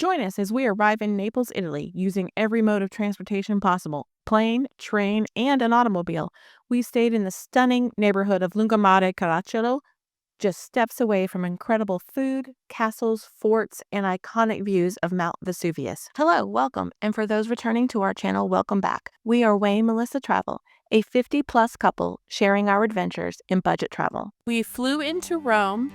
Join us as we arrive in Naples, Italy, using every mode of transportation possible: plane, train, and an automobile. We stayed in the stunning neighborhood of Lungomare Caracciolo, just steps away from incredible food, castles, forts, and iconic views of Mount Vesuvius. Hello, welcome, and for those returning to our channel, welcome back. We are Wayne Melissa Travel, a 50-plus couple sharing our adventures in budget travel. We flew into Rome,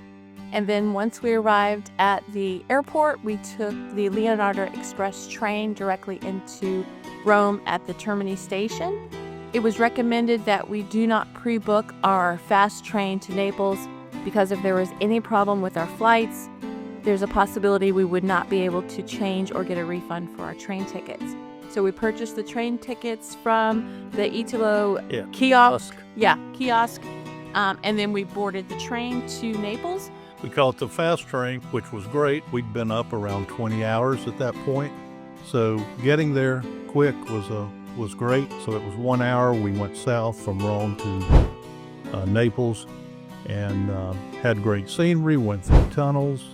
and then once we arrived at the airport, we took the Leonardo Express train directly into Rome at the Termini station. It was recommended that we do not pre-book our fast train to Naples because if there was any problem with our flights, there's a possibility we would not be able to change or get a refund for our train tickets. So we purchased the train tickets from the Italo kiosk. Kiosk. And then we boarded the train to Naples. We call it the fast train, which was great. We'd been up around 20 hours at that point. So getting there quick was great. So it was 1 hour. We went south from Rome to Naples and had great scenery, went through tunnels.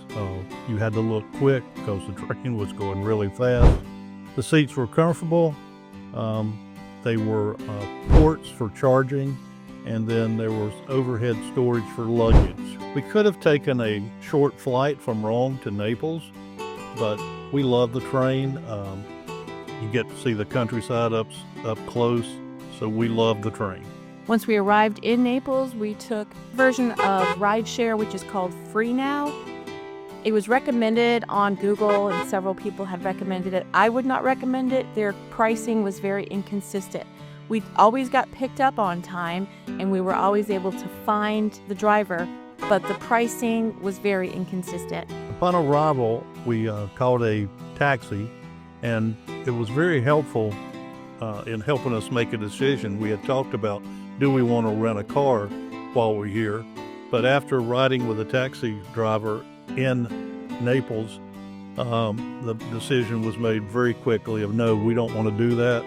You had to look quick because the train was going really fast. The seats were comfortable. They were ports for charging, and then there was overhead storage for luggage. We could have taken a short flight from Rome to Naples, but we love the train. You get to see the countryside up close, so we love the train. Once we arrived in Naples, we took a version of rideshare, which is called Free Now. It was recommended on Google, and several people had recommended it. I would not recommend it. Their pricing was very inconsistent. We always got picked up on time, and we were always able to find the driver, but the pricing was very inconsistent. Upon arrival, we called a taxi, and it was very helpful in helping us make a decision. We had talked about, do we want to rent a car while we're here? But after riding with a taxi driver in Naples, the decision was made very quickly of no, we don't want to do that.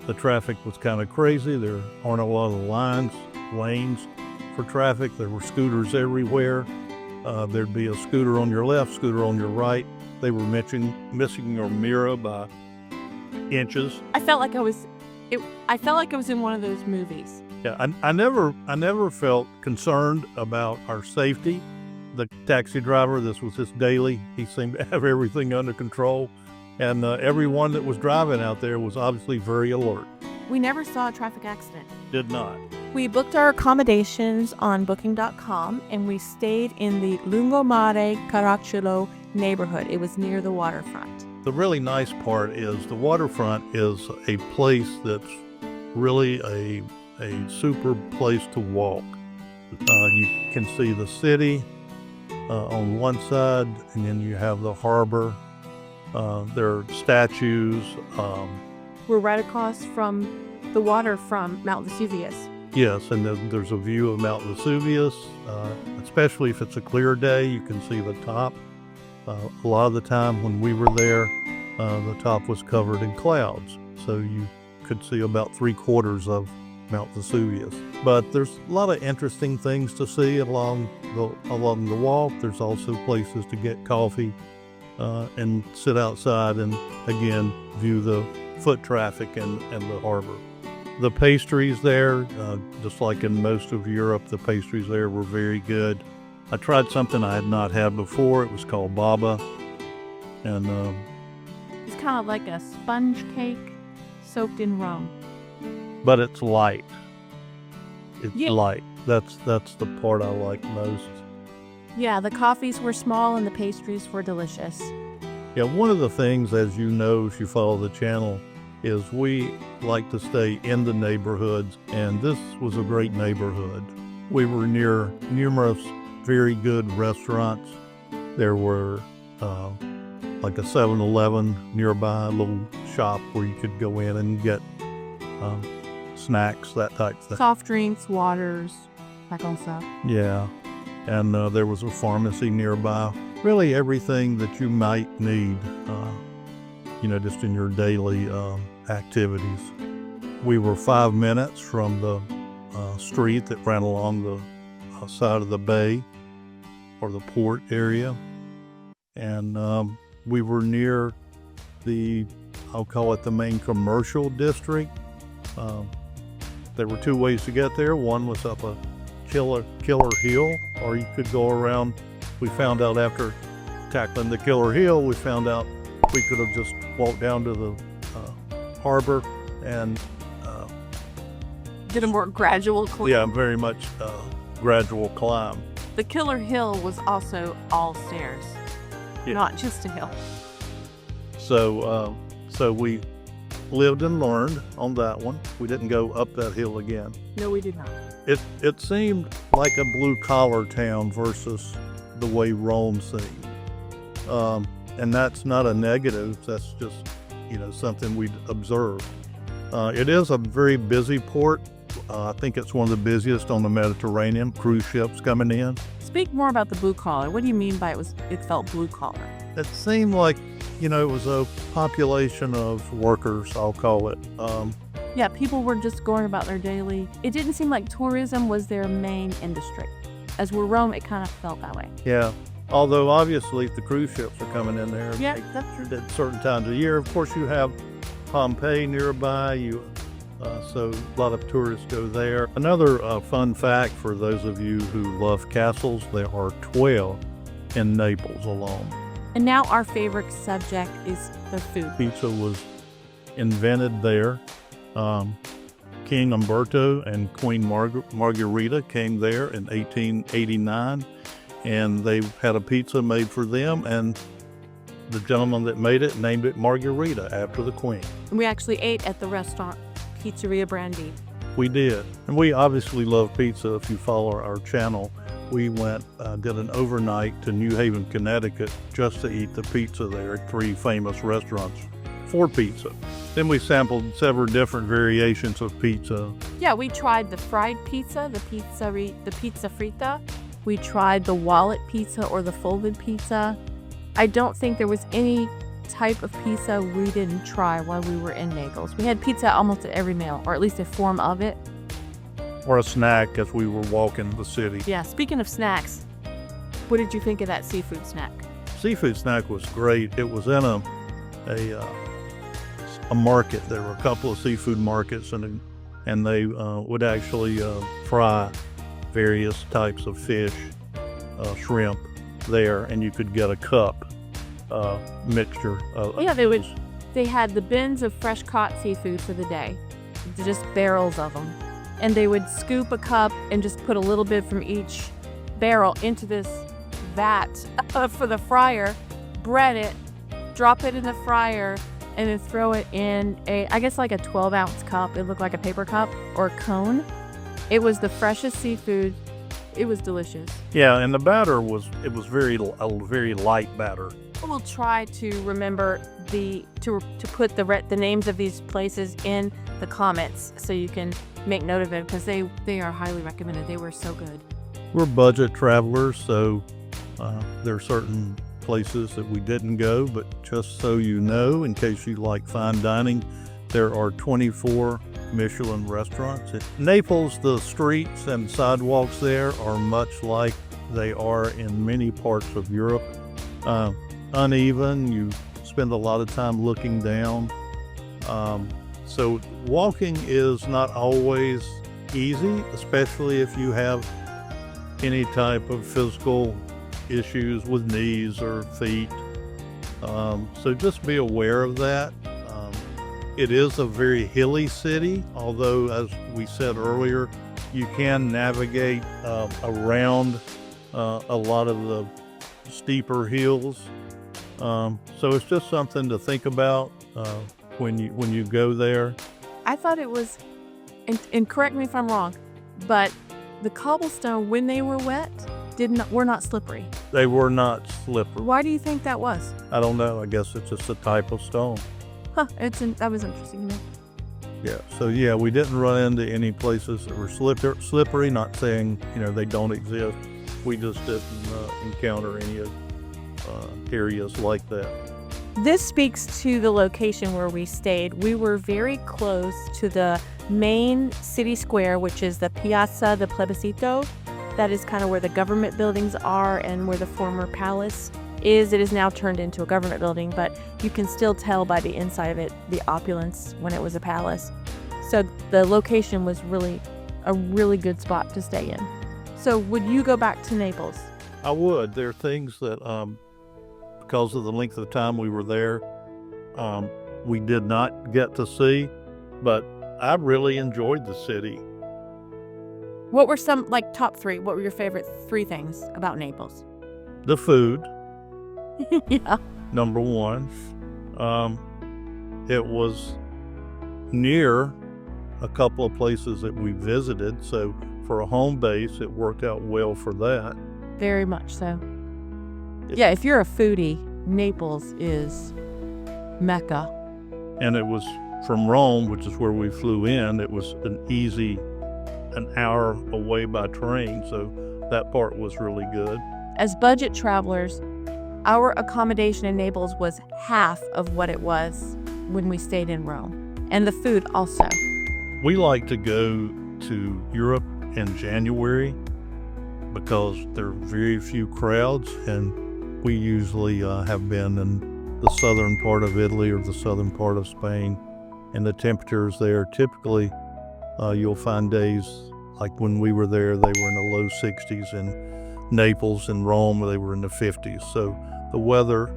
The traffic was kind of crazy. There aren't a lot of lanes for traffic. There were scooters everywhere. There'd be a scooter on your left, scooter on your right. They were missing your mirror by inches. I felt like I was in one of those movies. Yeah, I never felt concerned about our safety. The taxi driver, this was his daily. He seemed to have everything under control. And everyone that was driving out there was obviously very alert. We never saw a traffic accident. Did not. We booked our accommodations on Booking.com, and we stayed in the Lungomare Caracciolo neighborhood. It was near the waterfront. The really nice part is the waterfront is a place that's really a super place to walk. You can see the city on one side, and then you have the harbor. There are statues. We're right across from the water from Mount Vesuvius. Yes, and there's a view of Mount Vesuvius, especially if it's a clear day, you can see the top. A lot of the time when we were there, the top was covered in clouds, so you could see about 3/4 of Mount Vesuvius. But there's a lot of interesting things to see along the walk. There's also places to get coffee and sit outside and, again, view the foot traffic and the harbor. The pastries there, just like in most of Europe, the pastries there were very good. I tried something I had not had before. It was called baba. And it's kind of like a sponge cake soaked in rum. But it's light. It's light. That's the part I like most. Yeah, the coffees were small and the pastries were delicious. Yeah, one of the things, as you know, if you follow the channel, is we like to stay in the neighborhoods, and this was a great neighborhood. We were near numerous very good restaurants. There were like a 7-Eleven nearby, a little shop where you could go in and get snacks, that type of thing. Soft drinks, waters, that kind of stuff. Yeah, and there was a pharmacy nearby. Really everything that you might need, just in your daily activities. We were 5 minutes from the street that ran along the side of the bay or the port area. And We were near I'll call it the main commercial district. There were two ways to get there. One was up a killer hill, or you could go around. We found out after tackling the killer hill, we found out we could have just walked down to the harbor and Did a more gradual climb. yeah, very much gradual climb. The killer hill was also all stairs, Yeah. not just a hill. So we lived and learned on that one. We didn't go up that hill again. No, we did not. It seemed like a blue collar town versus the way Rome seemed. And that's not a negative. That's just, something we observed. It is a very busy port. I think it's one of the busiest on the Mediterranean, cruise ships coming in. Speak more about the blue collar. What do you mean by it felt blue collar? It seemed like, it was a population of workers, I'll call it. Yeah, people were just going about their daily. It didn't seem like tourism was their main industry. As we're Rome, it kind of felt that way. Yeah. Although obviously if the cruise ships are coming in there Yeah, that's true. at certain times of year, of course you have Pompeii nearby, so a lot of tourists go there. Another fun fact for those of you who love castles, there are 12 in Naples alone. And now our favorite subject is the food. Pizza was invented there. King Umberto and Queen Margherita came there in 1889, and they had a pizza made for them, and the gentleman that made it named it Margherita after the Queen. And we actually ate at the restaurant, Pizzeria Brandi. We did. And we obviously love pizza. If you follow our channel, we went, did an overnight to New Haven, Connecticut, just to eat the pizza there at 3 famous restaurants for pizza. Then we sampled several different variations of pizza. Yeah, we tried the fried pizza, the pizza frita. We tried the wallet pizza or the folded pizza. I don't think there was any type of pizza we didn't try while we were in Naples. We had pizza almost at every meal, or at least a form of it. Or a snack as we were walking the city. Yeah, speaking of snacks, what did you think of that seafood snack? Seafood snack was great. It was in a market. There were a couple of seafood markets, and they would actually fry various types of fish, shrimp there, and you could get a cup mixture. Yeah, they had the bins of fresh caught seafood for the day, just barrels of them. And they would scoop a cup and just put a little bit from each barrel into this vat for the fryer, bread it, drop it in the fryer, and then throw it in I guess like a 12-ounce cup. It looked like a paper cup or a cone. It was the freshest seafood. It was delicious. Yeah, and the batter was very light batter. We'll try to remember to put the names of these places in the comments so you can make note of it, because they are highly recommended. They were so good. We're budget travelers, so there are certain places that we didn't go, but just so you know, in case you like fine dining, there are 24 Michelin restaurants. In Naples, the streets and sidewalks there are much like they are in many parts of Europe. Uneven, you spend a lot of time looking down. So walking is not always easy, especially if you have any type of physical issues with knees or feet. So just be aware of that. It is a very hilly city, although, as we said earlier, you can navigate around a lot of the steeper hills. So it's just something to think about when you go there. I thought it was, and correct me if I'm wrong, but the cobblestone, when they were wet, were not slippery. They were not slippery. Why do you think that was? I don't know. I guess it's just a type of stone. Huh, that was interesting to me. Yeah. So yeah, we didn't run into any places that were slippery. Not saying they don't exist. We just didn't encounter any areas like that. This speaks to the location where we stayed. We were very close to the main city square, which is the Piazza del Plebiscito. That is kind of where the government buildings are and where the former palace it is now turned into a government building, but you can still tell by the inside of it the opulence when it was a palace. So the location was really a really good spot to stay in. So would you go back to Naples? I would. There are things that, because of the length of time we were there, we did not get to see, but I really enjoyed the city. What were some, like, top 3? What were your favorite 3 things about Naples? The food, Yeah. number 1. It was near a couple of places that we visited, so for a home base, it worked out well for that. Very much so. Yeah, if you're a foodie, Naples is Mecca. And it was from Rome, which is where we flew in. It was an hour away by train, so that part was really good. As budget travelers, our accommodation in Naples was half of what it was when we stayed in Rome. And the food also. We like to go to Europe in January because there are very few crowds, and we usually have been in the southern part of Italy or the southern part of Spain, and the temperatures there typically you'll find days like when we were there, they were in the low 60s. In Naples and Rome, they were in the 50s. So the weather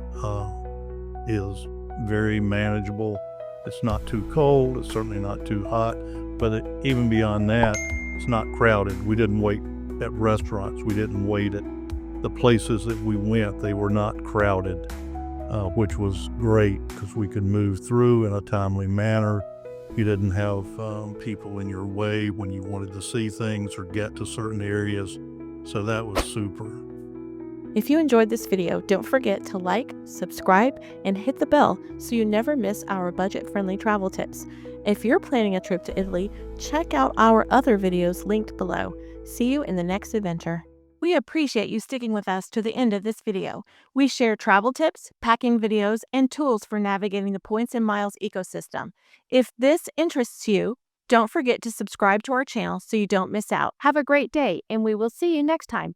is very manageable. It's not too cold. It's certainly not too hot. But even beyond that, it's not crowded. We didn't wait at restaurants. We didn't wait at the places that we went. They were not crowded, which was great because we could move through in a timely manner. You didn't have people in your way when you wanted to see things or get to certain areas. So that was super. If you enjoyed this video, don't forget to like, subscribe, and hit the bell so you never miss our budget-friendly travel tips. If you're planning a trip to Italy, check out our other videos linked below. See you in the next adventure. We appreciate you sticking with us to the end of this video. We share travel tips, packing videos, and tools for navigating the points and miles ecosystem. If this interests you, don't forget to subscribe to our channel so you don't miss out. Have a great day, and we will see you next time.